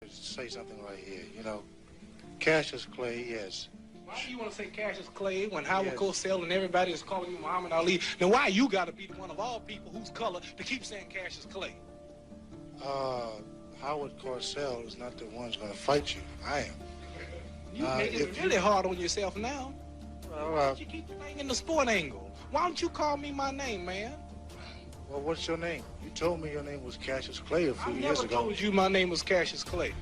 Say something right here, you know. Cassius Clay, yes. Why do you want to say Cassius Clay when Howard Cosell and everybody is calling you Muhammad Ali? Then why you got to be the one of all people whose color to keep saying Cassius Clay? Howard Cosell is not the one who's going to fight you. I am. You're making it really hard on yourself now. Why don't you keep the thing in the sport angle? Why don't you call me my name, man? Well, what's your name? You told me your name was Cassius Clay a few years ago. I never told you my name was Cassius Clay.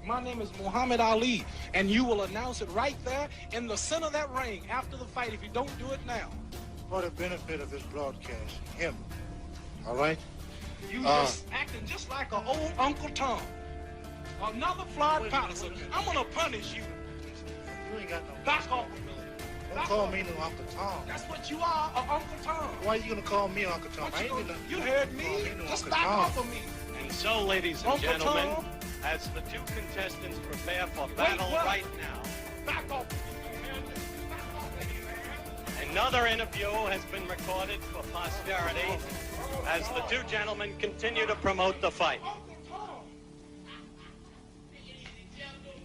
My name is Muhammad Ali, and you will announce it right there in the center of that ring after the fight if you don't do it now. For the benefit of this broadcast, him, all right? You just acting just like an old Uncle Tom. Another Florida Patterson. I'm going to punish you. You ain't got no... Back off. Don't call me no Uncle Tom. That's what you are, Uncle Tom. Why are you going to call me Uncle Tom? You heard me. Just back off of me. And so, ladies and gentlemen, as the two contestants prepare for battle right now, back off. Another interview has been recorded for posterity as the two gentlemen continue to promote the fight.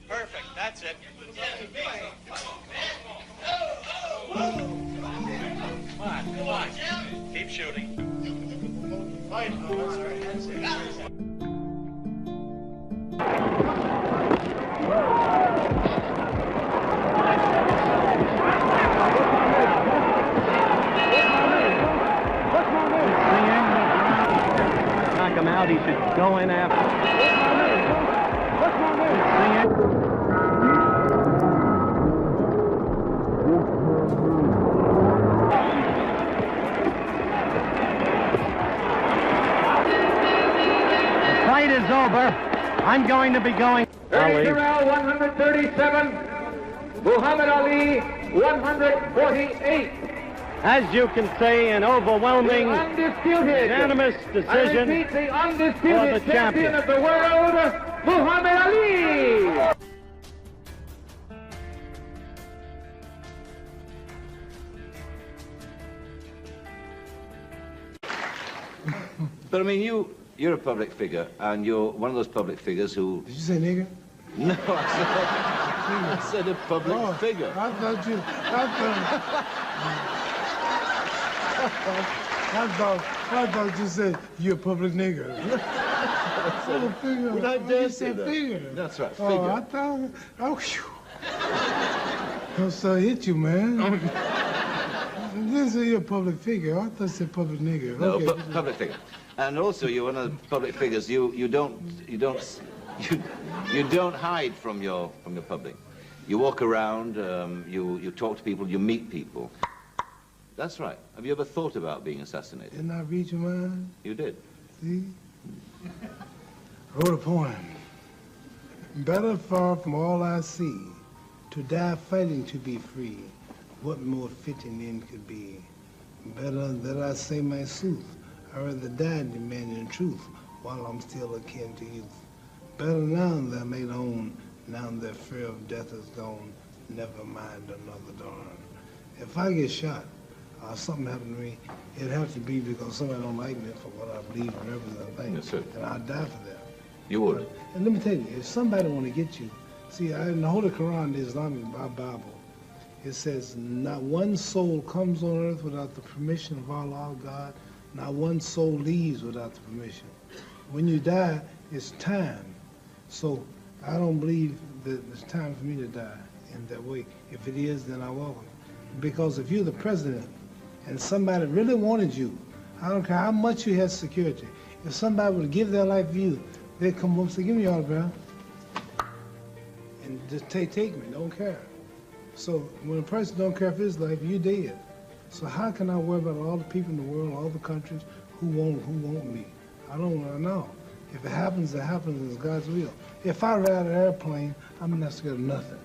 Perfect, that's it. Come on. Keep shooting. Fight. That's it. Knock him out, he should go in after. What's my name? The fight is over. I'm going to be going. 30 round, 137. Muhammad Ali, 148. As you can see, an overwhelming, unanimous decision the undisputed for the champion of the world, Muhammad Ali. But I mean, you're a public figure, and you're one of those public figures who... Did you say nigger? No, I said a public figure. I thought you said you're a public nigger. Would I dare say that? Figure. That's right, figure. Oh, I thought... Oh, I'm sorry to hit you, man. This is your public figure. I thought you said public nigger. No, okay. public figure. And also, you're one of the public figures. You don't hide from your public. You walk around. You talk to people. You meet people. That's right. Have you ever thought about being assassinated? Didn't I read your mind? You did. See? I wrote a poem. Better far from all I see, to die fighting to be free. What more fitting end could be? Better that I say my sooth. I rather die demanding truth while I'm still akin to youth. Better now that I made own, now that fear of death is gone, never mind another dawn. If I get shot or something happened to me, it'd have to be because somebody don't like me for what I believe and represent things. Yes, sir. And I'd die for that. You would. And let me tell you, if somebody want to get you, see, in the Holy Quran, the Islamic Bible, it says, not one soul comes on earth without the permission of Allah, God. Not one soul leaves without the permission. When you die, it's time. So I don't believe that it's time for me to die in that way. If it is, then I welcome it. Because if you're the president and somebody really wanted you, I don't care how much you have security, if somebody would give their life for you, they'd come up and say, give me your autograph. And just take me, don't care. So when a person don't care for his life, you dead. So how can I worry about all the people in the world, all the countries who want me? I don't want to know. If it happens, it's God's will. If I ride an airplane, I'm not scared of nothing.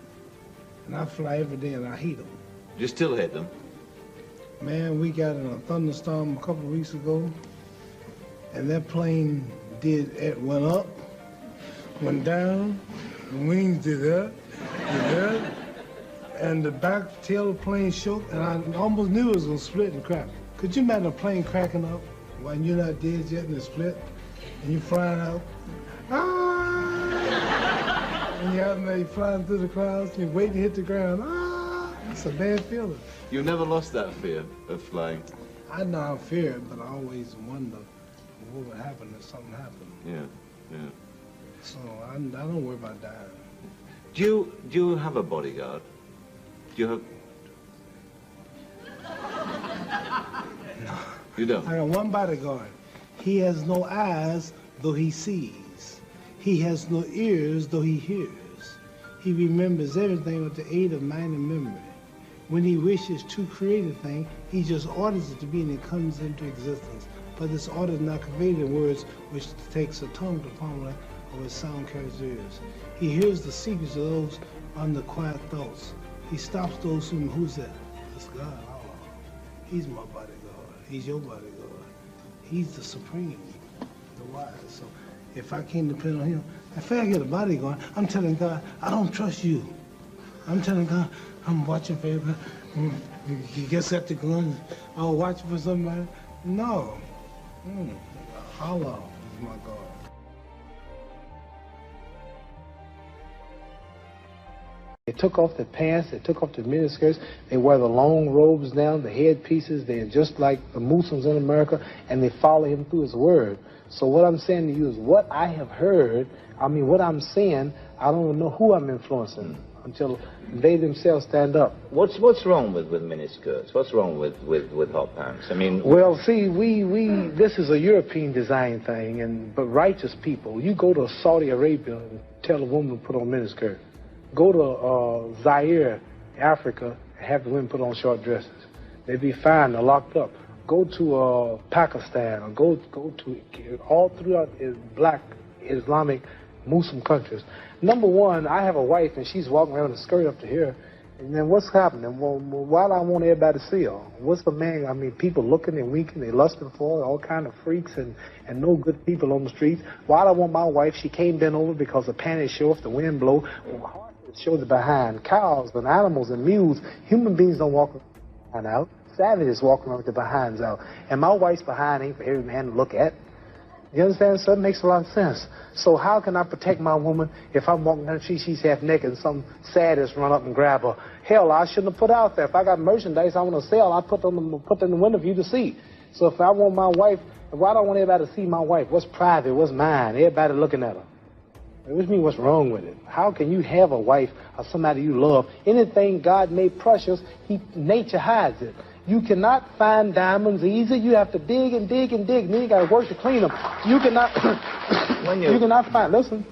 And I fly every day and I hate them. You still hate them? Man, we got in a thunderstorm a couple of weeks ago, and that plane went up, went down, the wings did that, and the back tail of the plane shook, and I almost knew it was gonna split and crack. Could you imagine a plane cracking up when you're not dead yet and it split, and you're flying out? Ah! And you're out there flying through the clouds, you wait to hit the ground. Ah, it's a bad feeling. You never lost that fear of flying? I know I fear it, but I always wonder what would happen if something happened. Yeah, yeah. So I don't worry about dying. Do you have a bodyguard? Do you have... No. You don't? I got one bodyguard. He has no eyes, though he sees. He has no ears, though he hears. He remembers everything with the aid of mind and memory. When he wishes to create a thing, he just orders it to be and it comes into existence. But this order is not conveyed in words, which takes a tongue to formulate or his sound carries ears. He hears the secrets of those under quiet thoughts. He stops those who's that? That's God. Oh, he's my bodyguard. He's your bodyguard. He's the supreme, the wise. So if I can't depend on him, if I get a bodyguard, I'm telling God, I don't trust you. I'm telling God, I'm watching for everybody. He gets at the gun. I'll watch for somebody. No. Allah is my God. They took off their pants, they took off their miniskirts, they wear the long robes down, the headpieces, they're just like the Muslims in America, and they follow him through his word. So what I'm saying to you is what I have heard, what I'm saying, I don't know who I'm influencing until they themselves stand up. What's wrong with miniskirts? What's wrong with hot pants? I mean... Well, see, this is a European design thing, but righteous people, you go to Saudi Arabia and tell a woman to put on a miniskirt. Go to Zaire, Africa, and have the women put on short dresses. They'd be fine, they're locked up. Go to Pakistan, or go to all throughout black Islamic Muslim countries. Number one, I have a wife and she's walking around with a skirt up to here. And then what's happening? Well, why do I want everybody to see her? What's the man? People looking and winking, they lusting for her, all kind of freaks and no good people on the streets. Why do I want my wife? She came bent over because the panties show if the wind blow. Show the behind. Cows and animals and mules. Human beings don't walk behind out. Savages walk around with their behinds out. And my wife's behind ain't for every man to look at. You understand? So it makes a lot of sense. So how can I protect my woman if I'm walking down the street, she's half naked and some sadist run up and grab her? Hell, I shouldn't have put out there. If I got merchandise I want to sell, I put them in the window for you to see. So if I want my wife, why do I want everybody to see my wife? What's private? What's mine? Everybody looking at her. Which means what's wrong with it? How can you have a wife or somebody you love? Anything God made precious, nature hides it. You cannot find diamonds easy. You have to dig and dig and dig. And then you got to work to clean them. You cannot. You cannot find. Listen.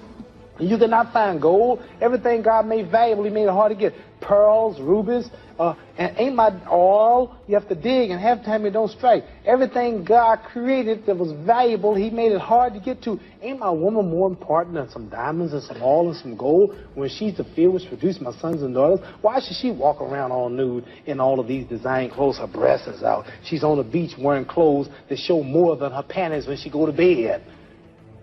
You cannot find gold. Everything God made valuable, He made it hard to get. Pearls, rubies, and ain't my oil. You have to dig, and half the time it don't strike. Everything God created that was valuable, He made it hard to get to. Ain't my woman more important than some diamonds and some oil and some gold when she's the field which produced my sons and daughters? Why should she walk around all nude in all of these design clothes? Her breasts is out. She's on the beach wearing clothes that show more than her panties when she go to bed.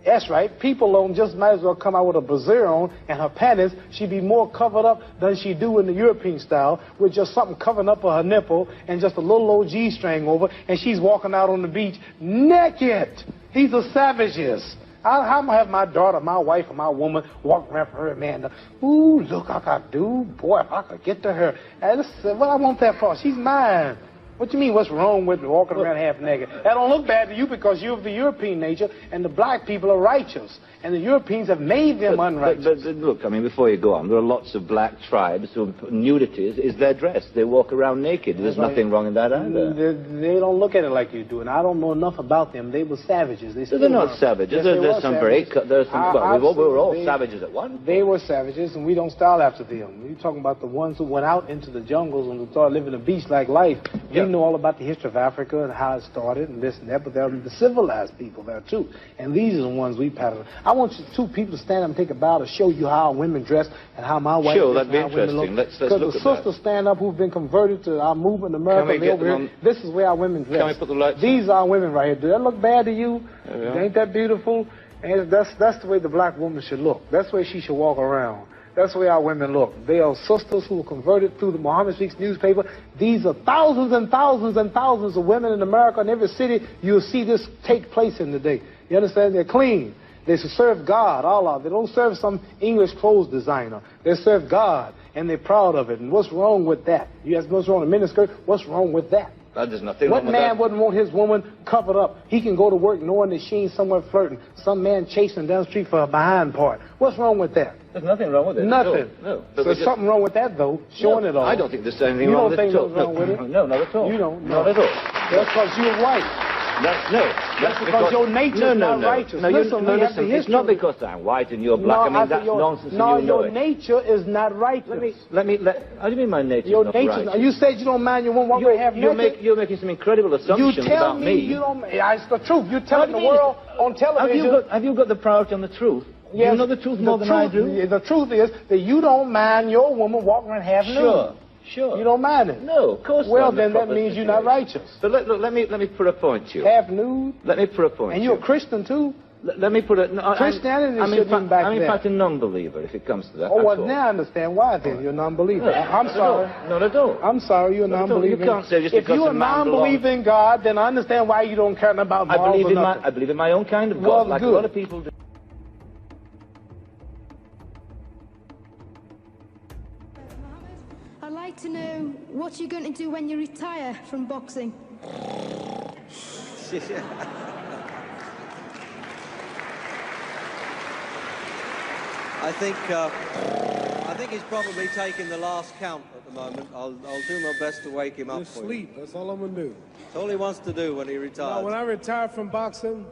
That's right. People don't just might as well come out with a brassiere on and her panties. She'd be more covered up than she do in the European style with just something covering up her nipple and just a little old G-string over, and she's walking out on the beach naked. These are savages. How am I have my daughter, my wife, or my woman walk around for her man? Ooh, look, I could do. Boy, if I could get to her. What I want that for? She's mine. What do you mean, what's wrong with walking around half naked? That don't look bad to you because you're of the European nature, and the black people are righteous. And the Europeans have made them unrighteous. But look, before you go on, there are lots of black tribes who nudity is their dress. They walk around naked. There's nothing wrong in that either. They don't look at it like you do, and I don't know enough about them. They were savages. They're not savages. Yes, there's some very... we were all savages at one point. They were savages, and we don't style after them. We're talking about the ones who went out into the jungles and started living a beach-like life. We know all about the history of Africa and how it started and this and that, but there are the civilized people there, too. And these are the ones we pattern. I want you two people to stand up and take a bow to show you how women dress and how my wife that'd be interesting. Let's look at that. Because the sisters stand up who've been converted to our movement in America. This is where our women dress. Can we put the lights These are women right here. Do that look bad to you? Ain't that beautiful? And that's the way the black woman should look. That's the way she should walk around. That's the way our women look. They are sisters who were converted through the Muhammad Speaks newspaper. These are thousands and thousands and thousands of women in America. In every city, you'll see this take place in the day. You understand? They're clean. They serve God, Allah. They don't serve some English clothes designer. They serve God, and they're proud of it. And what's wrong with that? You ask what's wrong with a miniskirt? What's wrong with that? There's nothing wrong What with that. man wouldn't want his woman covered up? He can go to work knowing that she ain't somewhere flirting. Some man chasing down the street for a behind part. What's wrong with that? There's nothing wrong with it. Nothing. No. So there's something wrong with that, though, showing it all. I don't think there's anything wrong with it at all. You don't think there's wrong with it? No, not at all. You don't? Not at all. That's because you're white. That's because your nature's not righteous. No, listen, it's not because I'm white and you're black. I mean, that's nonsense. No, and you know your nature is not righteous. How do you mean my nature your is not nature, right? You said you don't mind your woman walking around half naked. You're making some incredible assumptions about me. You tell me you don't. It's the truth. You're telling the world on television. Have you got the priority on the truth? Yes, you know the truth more than I do? The truth is that you don't mind your woman walking around half nude. Sure. You don't mind it? No, of course not. Well, then that means you're not righteous. But look, let me put a point to you. Half nude? Let me put a point to you. And you're a Christian, too? Let me put it... No, Christianity shouldn't be back there. I'm in fact a non-believer, if it comes to that. Oh, well, now I understand why, then. You're a non-believer. I'm sorry. Not at all. I'm sorry, you're a non-believer. You can't say just because if you're a non-believer in God, then I understand why you don't care about morals or nothing. I believe in my own kind of God, like a lot of people do. I'd like to know what you're going to do when you retire from boxing. I think he's probably taking the last count at the moment. I'll do my best to wake him up Just for sleep. you. That's all I'm going to do. That's all he wants to do when he retires. Now, when I retire from boxing,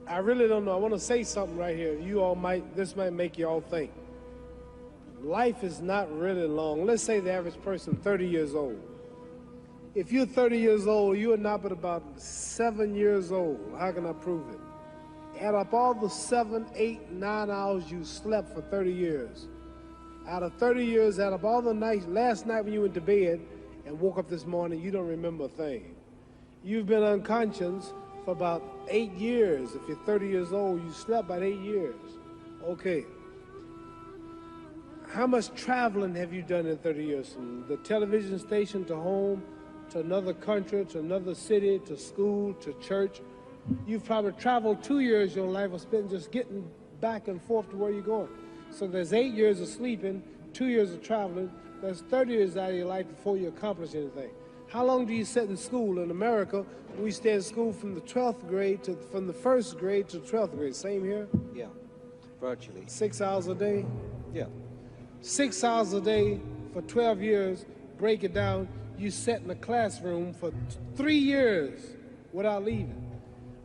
I really don't know. I want to say something right here. This might make you all think. Life is not really long. Let's say the average person, 30 years old. If you're 30 years old, you are not but about 7 years old. How can I prove it? Add up all the 7, 8, 9 hours you slept for 30 years. Out of 30 years, add up all the nights, last night when you went to bed and woke up this morning, you don't remember a thing. You've been unconscious for about 8 years. If you're 30 years old, you slept about 8 years. Okay. How much traveling have you done in 30 years? From the television station to home, to another country, to another city, to school, to church. You've probably traveled 2 years your life was spent just getting back and forth to where you're going. So there's 8 years of sleeping, 2 years of traveling. There's 30 years out of your life before you accomplish anything. How long do you sit in school? In America, we stay in school from the 12th grade from the 1st grade to 12th grade. Same here? Yeah, virtually. 6 hours a day? Yeah. 6 hours a day for 12 years, break it down, you sat in the classroom for 3 years without leaving.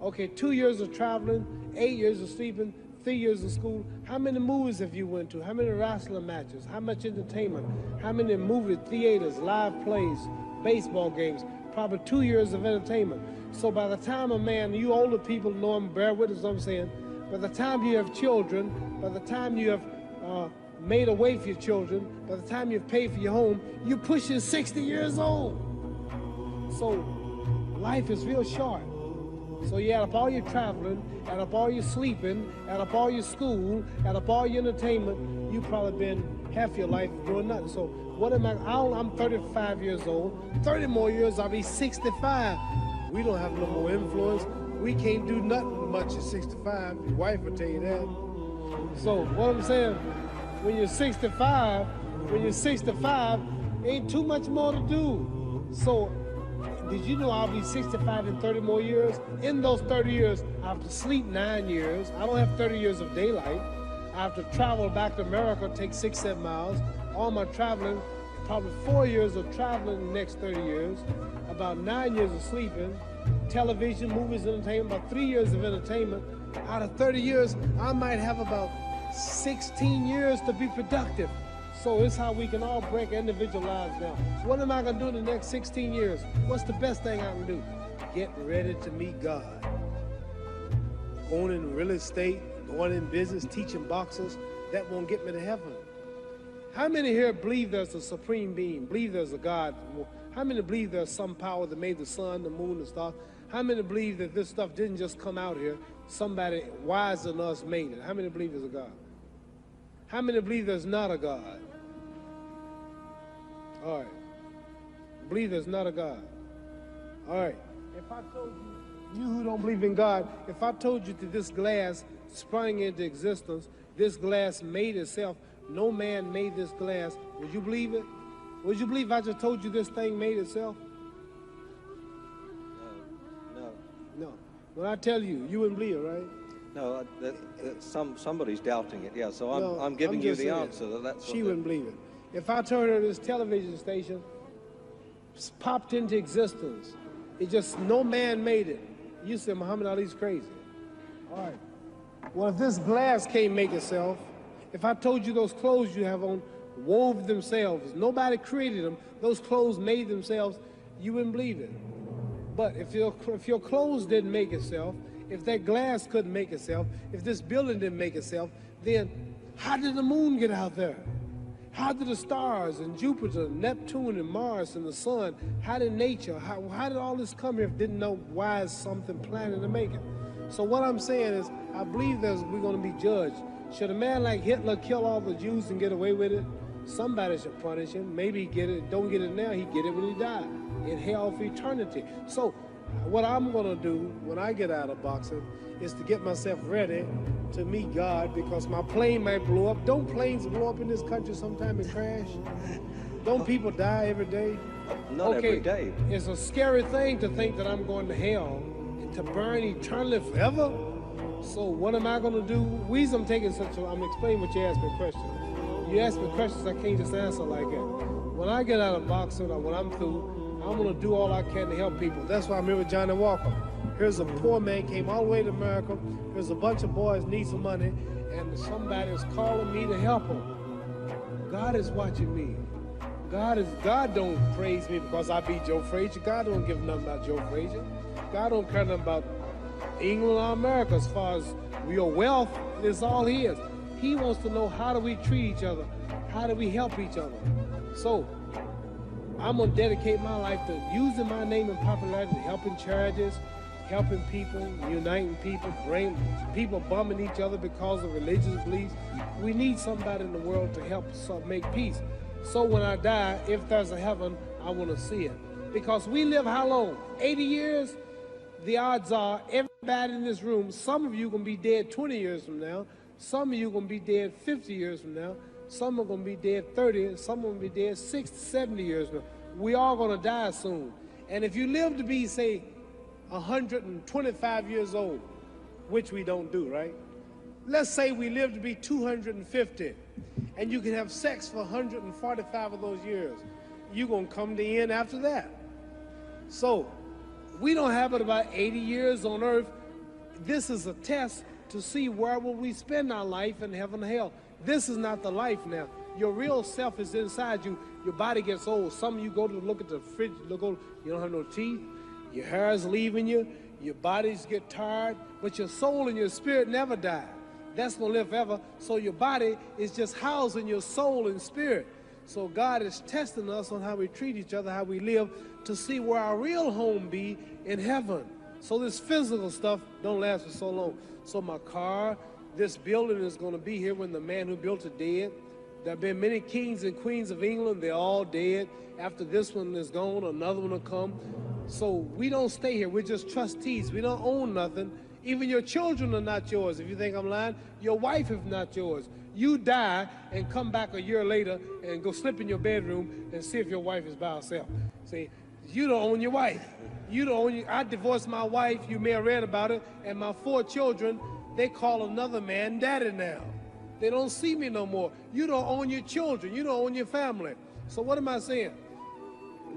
Okay, 2 years of traveling, 8 years of sleeping, 3 years of school. How many movies have you went to? How many wrestling matches? How much entertainment? How many movie theaters, live plays, baseball games? Probably 2 years of entertainment. So by the time a man, you older people know him, bear with us what I'm saying, by the time you have children, by the time you have made a way for your children, by the time you've paid for your home, you're pushing 60 years old. So life is real short. So you add up all your traveling, add up all your sleeping, add up all your school, add up all your entertainment, you've probably been half your life doing nothing. So what am I? I'm 35 years old. 30 more years, I'll be 65. We don't have no more influence. We can't do nothing much at 65. Your wife will tell you that. So what I'm saying, when you're 65, ain't too much more to do. So, did you know I'll be 65 in 30 more years? In those 30 years, I have to sleep 9 years. I don't have 30 years of daylight. I have to travel back to America, take 6, 7 miles. All my traveling, probably 4 years of traveling in the next 30 years. About 9 years of sleeping. Television, movies, entertainment, about 3 years of entertainment. Out of 30 years, I might have about 16 years to be productive. So it's how we can all break individual lives down. What am I going to do in the next 16 years? What's the best thing I can do? Get ready to meet God. Going in real estate, going in business, teaching boxers, that won't get me to heaven. How many here believe there's a supreme being, believe there's a God? How many believe there's some power that made the sun, the moon, the stars? How many believe that this stuff didn't just come out here? Somebody wiser than us made it. How many believe there's a God? How many believe there's not a God? All right. Believe there's not a God. All right. If I told you who don't believe in God, if I told you that this glass sprung into existence. This glass made itself. No man made this glass. Would you believe it? Would you believe I just told you this thing made itself? No. When I tell you, you wouldn't believe it, right? No, somebody's doubting it, yeah, so I'm giving you the answer. That's she wouldn't believe it. If I told her this television station popped into existence, it just, no man made it, you said Muhammad Ali's crazy. All right. Well, if this glass can't make itself, if I told you those clothes you have on wove themselves, nobody created them, those clothes made themselves, you wouldn't believe it. But if your clothes didn't make itself, if that glass couldn't make itself, if this building didn't make itself, then how did the moon get out there? How did the stars and Jupiter, Neptune and Mars and the sun, how did nature, how did all this come here if didn't know why is something planning to make it? So what I'm saying is, I believe we're going to be judged. Should a man like Hitler kill all the Jews and get away with it? Somebody should punish him. Maybe he get it, don't get it now, he get it when he died, in hell for eternity. So what I'm going to do when I get out of boxing is to get myself ready to meet God, because my plane might blow up. Don't planes blow up in this country sometime and crash? Don't people die every day? Not every day. It's a scary thing to think that I'm going to hell and to burn eternally forever. So what am I going to do? I'm explaining what you asked me a question. You ask me questions, I can't just answer like that. When I get out of boxing or when I'm through, I'm going to do all I can to help people. That's why I'm here with Johnny Walker. Here's a poor man, came all the way to America. Here's a bunch of boys need some money, and somebody is calling me to help them. God is watching me. God don't praise me because I beat Joe Frazier. God don't give nothing about Joe Frazier. God don't care nothing about England or America as far as your wealth. It's all his. He wants to know, how do we treat each other? How do we help each other? So I'm going to dedicate my life to using my name and popularity, helping charities, helping people, uniting people, bring people bumming each other because of religious beliefs. We need somebody in the world to help us make peace. So when I die, if there's a heaven, I want to see it. Because we live how long? 80 years? The odds are everybody in this room, some of you are going to be dead 20 years from now. Some of you are going to be dead 50 years from now. Some are going to be dead 30, some are going to be dead 60, 70 years from now. We all going to die soon. And if you live to be, say, 125 years old, which we don't do, right? Let's say we live to be 250, and you can have sex for 145 of those years. You're going to come to the end after that. So we don't have it about 80 years on earth. This is a test to see where will we spend our life in heaven and hell. This is not the life now. Your real self is inside you. Your body gets old. Some of you go to look at the fridge, you don't have no teeth. Your hair is leaving you. Your bodies get tired. But your soul and your spirit never die. That's going to live forever. So your body is just housing your soul and spirit. So God is testing us on how we treat each other, how we live, to see where our real home be in heaven. So this physical stuff don't last for so long. So my car, this building is going to be here when the man who built it dead. There have been many kings and queens of England. They're all dead. After this one is gone, another one will come. So we don't stay here. We're just trustees. We don't own nothing. Even your children are not yours. If you think I'm lying, your wife is not yours. You die and come back a year later and go slip in your bedroom and see if your wife is by herself. See, you don't own your wife. You don't own I divorced my wife. You may have read about it. And my 4 children, they call another man daddy now. They don't see me no more. You don't own your children. You don't own your family. So what am I saying?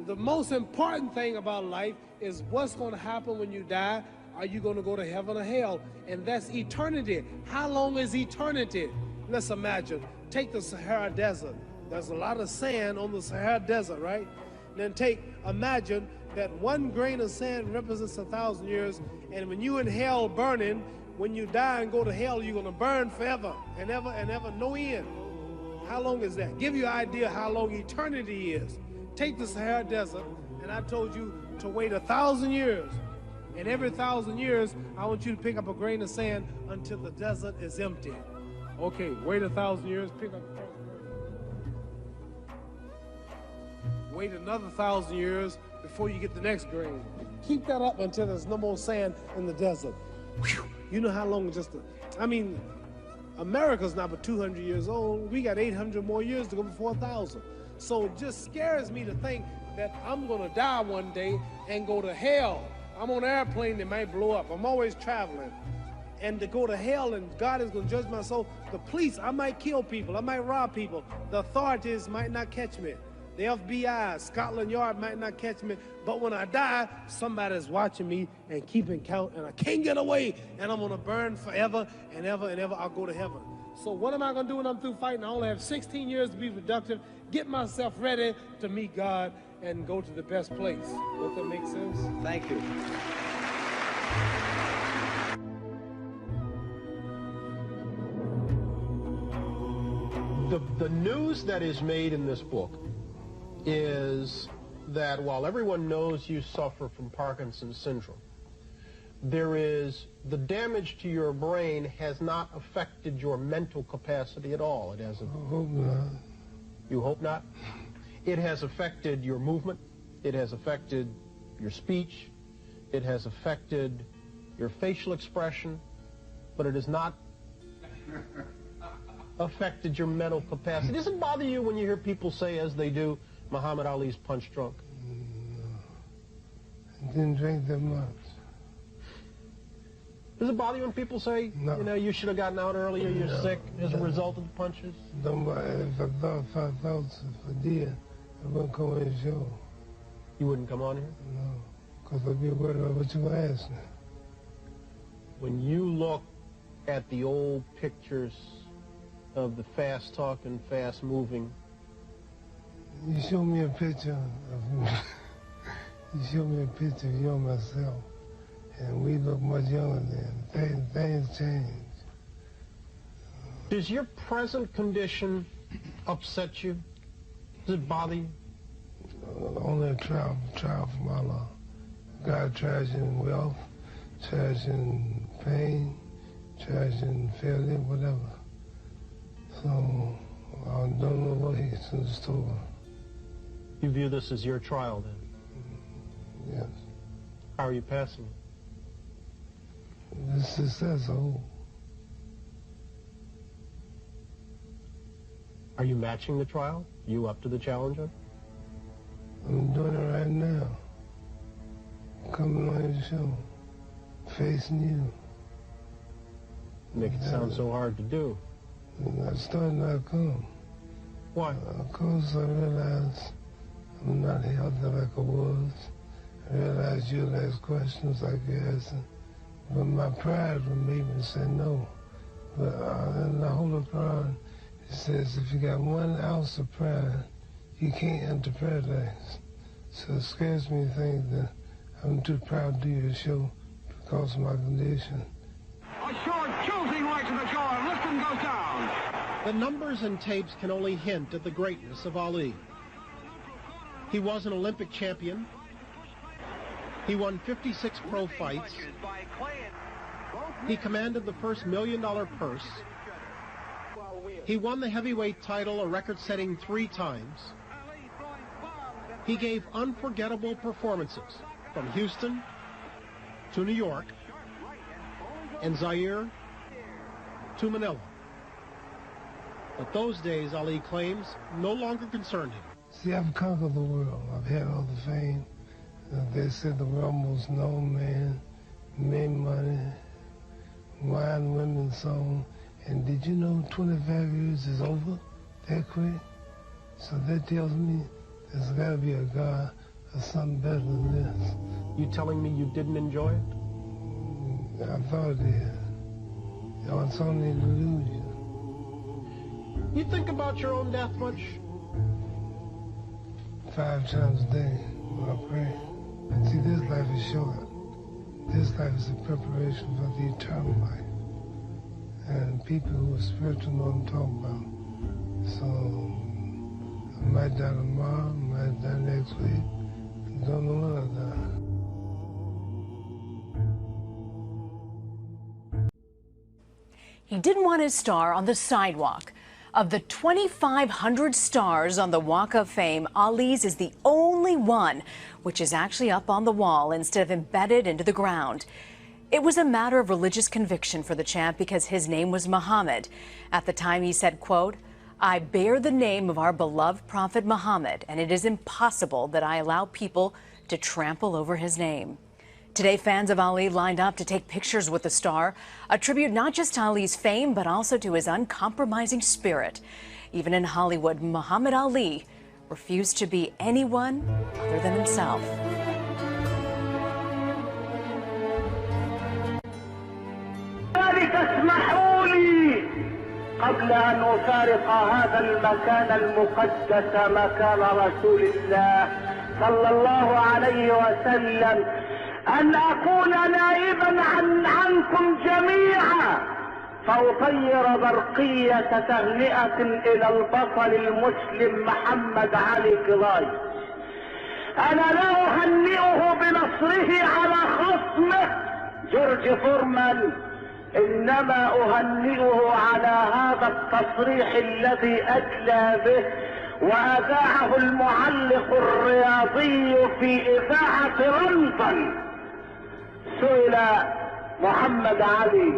The most important thing about life is what's going to happen when you die. Are you going to go to heaven or hell? And that's eternity. How long is eternity? Let's imagine. Take the Sahara Desert. There's a lot of sand on the Sahara Desert, right? And then imagine that 1 grain of sand represents 1,000 years. And when you in hell burning, when you die and go to hell, you're going to burn forever and ever and ever, no end. How long is that? Give you an idea how long eternity is. Take the Sahara Desert, and I told you to wait 1,000 years. And every 1,000 years, I want you to pick up a grain of sand until the desert is empty. Okay, wait 1,000 years, pick up the first grain. Wait another 1,000 years before you get the next grain. Keep that up until there's no more sand in the desert. Whew. You know how long just I mean, America's not but 200 years old. We got 800 more years to go before 1,000. So it just scares me to think that I'm gonna die one day and go to hell. I'm on an airplane that might blow up. I'm always traveling. And to go to hell and God is gonna judge my soul. The police, I might kill people, I might rob people. The authorities might not catch me. The FBI, Scotland Yard might not catch me. But when I die, somebody's watching me and keeping count, and I can't get away, and I'm gonna burn forever and ever and ever. I'll go to heaven. So what am I gonna do when I'm through fighting? I only have 16 years to be productive, get myself ready to meet God and go to the best place. Does that make sense? Thank you. The news that is made in this book is that while everyone knows you suffer from Parkinson's syndrome, there is the damage to your brain has not affected your mental capacity at all. It hasn't. I hope not. You hope not? It has affected your movement. It has affected your speech. It has affected your facial expression, but it has not affected your mental capacity. Does it bother you when you hear people say, as they do, Muhammad Ali's punch drunk? No. I didn't drink that much. Does it bother you when people say, no, you know, you should have gotten out earlier, you're sick as a result of the punches? If I thought if I did, I wouldn't come on the show. You wouldn't come on here? No, because I'd be worried about what you asked me. When you look at the old pictures of the fast-talking, fast-moving... You show me a picture of me. You show me a picture of you and myself, and we look much younger then. Things change. Does your present condition upset you? Does it bother you? Only a trial from Allah. God tries you in wealth, tries you in pain, tries you in failure, whatever. So I don't know what he's in store. You view this as your trial, then? Yes. How are you passing it? This success, Are you matching the trial? You up to the challenge? I'm doing it right now. Coming on your show. Facing you. Make it sound so hard to do. I started not come. Why? Because I realized I'm not healthy like I was. I realized you'll ask questions like you're asking. But my pride would make me say no. But in the Holy Quran, it says if you got 1 ounce of pride, you can't enter paradise. So it scares me to think that I'm too proud to do your show because of my condition. A short choosing right to the shore. Liston goes down. The numbers and tapes can only hint at the greatness of Ali. He was an Olympic champion. He won 56 pro fights. He commanded the first $1 million purse. He won the heavyweight title a record-setting 3 times. He gave unforgettable performances from Houston to New York and Zaire to Manila. But those days, Ali claims, no longer concerned him. See, I've conquered the world. I've had all the fame. They said the world most known man, made money, wine, women, song. And did you know 25 years is over that quick? So that tells me there's got to be a God or something better than this. You telling me you didn't enjoy it? I thought it did. It's only an illusion. You think about your own death much? 5 times a day when I pray. See, this life is short. This life is a preparation for the eternal life. And people who are spiritual know what I'm talking about. So, I might die tomorrow, I might die next week. I don't know when I die. He didn't want his star on the sidewalk. Of the 2,500 stars on the Walk of Fame, Ali's is the only one which is actually up on the wall instead of embedded into the ground. It was a matter of religious conviction for the champ because his name was Muhammad. At the time, he said, quote, "I bear the name of our beloved Prophet Muhammad, and it is impossible that I allow people to trample over his name." Today, fans of Ali lined up to take pictures with the star, a tribute not just to Ali's fame, but also to his uncompromising spirit. Even in Hollywood, Muhammad Ali refused to be anyone other than himself. اسمحوا لي قبل أن أفارق هذا المكان المقدس مكان رسول الله صلى الله عليه وسلم أن أكون نائبا عنكم جميعا فأطير برقية تهنئة إلى البطل المسلم محمد علي كلاي. أنا لا أهنئه بنصره على خصمه جورج فورمان، إنما أهنئه على هذا التصريح الذي أدلى به وأذاعه المعلق الرياضي في إذاعة لندن. سئل محمد علي،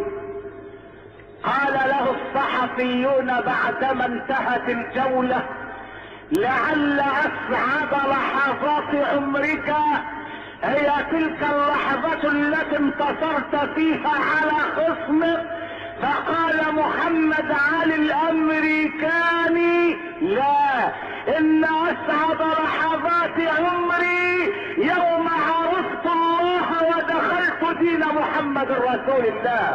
قال له الصحفيون بعدما انتهت الجولة: لعل أسعد لحظات عمرك هي تلك اللحظة التي انتصرت فيها على خصمك. فقال محمد علي الأمريكاني: لا، إن أسعد لحظات عمري يوم عرفت الله ودخلت دين محمد رسول الله.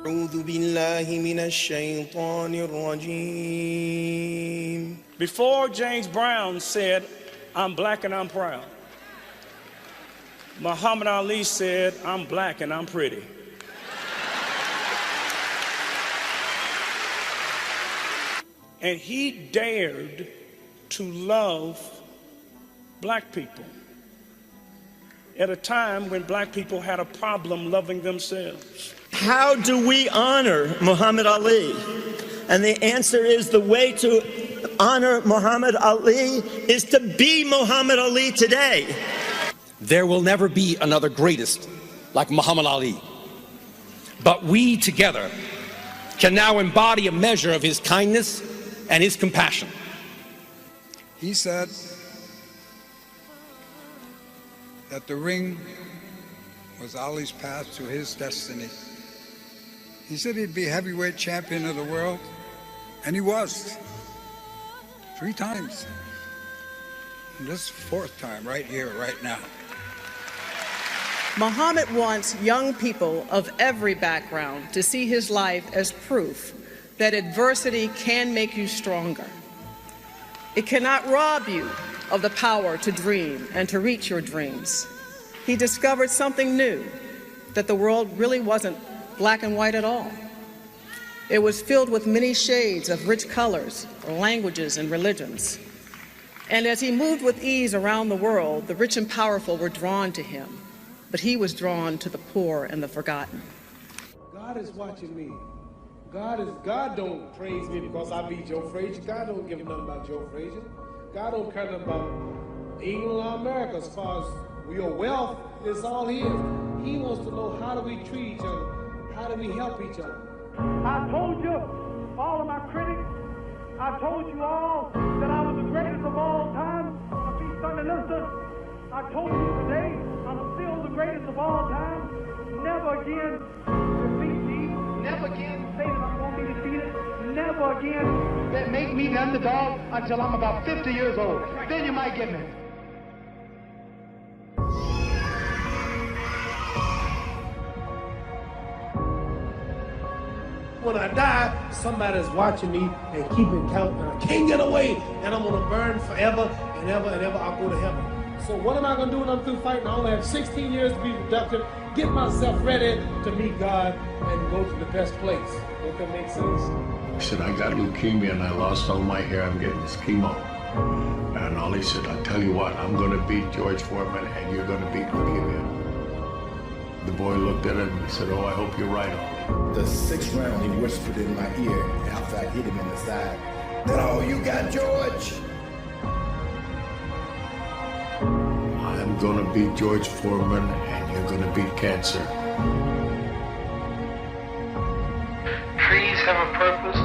أعوذ بالله من الشيطان الرجيم. Before James Brown said, "I'm black and I'm proud," Muhammad Ali said, "I'm black and I'm pretty." And he dared to love black people at a time when black people had a problem loving themselves. How do we honor Muhammad Ali? And the answer is the way to honor Muhammad Ali is to be Muhammad Ali today. There will never be another greatest like Muhammad Ali. But we together can now embody a measure of his kindness and his compassion. He said that the ring was Ali's path to his destiny. He said he'd be heavyweight champion of the world, and he was 3 times. And this 4th time right here, right now. Muhammad wants young people of every background to see his life as proof that adversity can make you stronger. It cannot rob you of the power to dream and to reach your dreams. He discovered something new, that the world really wasn't black and white at all. It was filled with many shades of rich colors, languages, and religions. And as he moved with ease around the world, the rich and powerful were drawn to him, but he was drawn to the poor and the forgotten. God is watching me. God don't praise me because I beat Joe Frazier. God don't give nothing about Joe Frazier. God don't care nothing about England or America as far as your wealth is all his. He wants to know, how do we treat each other? How do we help each other? I told you, all of my critics, I told you all that I was the greatest of all time. I told you today, I'm still the greatest of all time. Never again defeat me. Never again say that I'm going to be defeated. Never again make me the underdog until I'm about 50 years old. Then you might get me. When I die, somebody's watching me and keeping count, and I can't get away, and I'm gonna burn forever and ever and ever. I'll go to heaven. So what am I gonna do when I'm through fighting? I only have 16 years to be productive, get myself ready to meet God and go to the best place. Don't that make sense? He said, I got leukemia and I lost all my hair. I'm getting this chemo. And Ollie said, I tell you what, I'm gonna beat George Foreman and you're gonna beat leukemia. The boy looked at him and said, oh, I hope you're right, Ollie. The sixth round, he whispered in my ear after I hit him in the side, that all you got, George? I'm gonna beat George Foreman and you're gonna beat cancer. Trees have a purpose.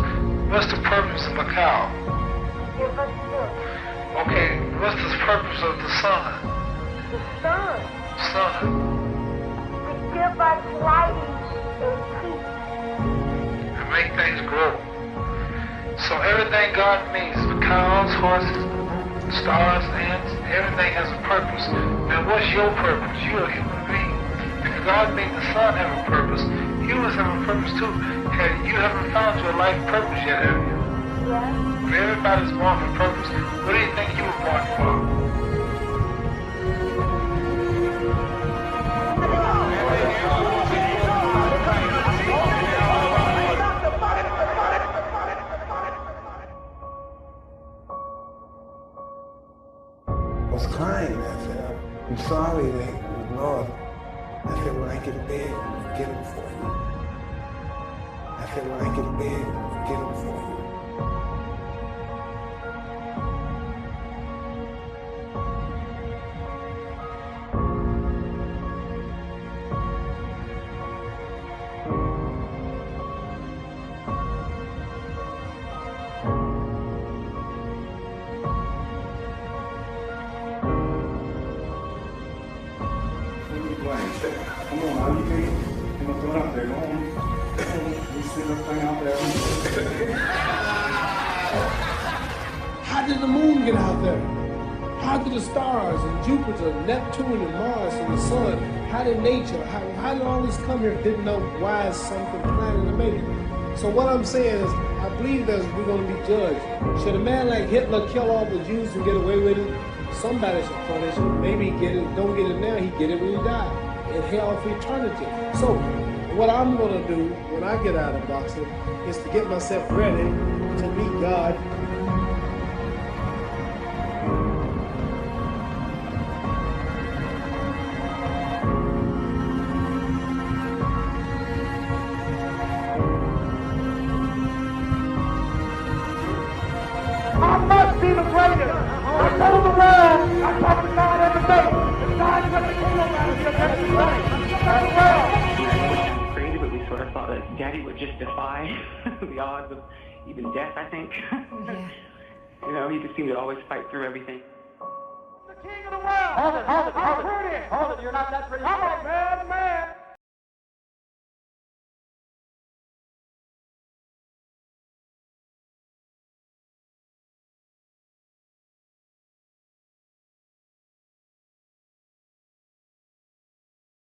What's the purpose of a cow? Okay, what's the purpose of the sun? The sun. Sun. To give us light and peace. To make things grow. So everything God makes, cows, horses, stars, ants, everything has a purpose. Now what's your purpose? You're a human being. If God made the sun have a purpose, humans have a purpose too. And you haven't found your life purpose yet, have you? Yeah. If everybody's born for purpose, what do you think you were born for? I was crying. I said, I'm sorry, Lord. I said, when I get to bed, I'll get him for you. I said, when I get to bed, I'll get him for you. Come on, how you think? I'm gonna throw it out there. Go on. We sit up thing out there. How did the moon get out there? How did the stars and Jupiter, Neptune and Mars and the sun, how did nature, how did all this come here? Didn't know why is something planning to make it. So what I'm saying is, I believe that we're going to be judged. Should a man like Hitler kill all the Jews and get away with it? Somebody should punish him. Maybe he get it, don't get it now, he get it when he died. In hell for eternity. So what I'm going to do when I get out of boxing is to get myself ready to meet God. I must be the greatest. I told the world, I talk to God every day. Crazy, but we sort of thought that Daddy would just defy the odds of even death, I think. Yeah. You know, he just seemed to always fight through everything. The king of the world! Hold it, you're not that pretty. I'm a bad man.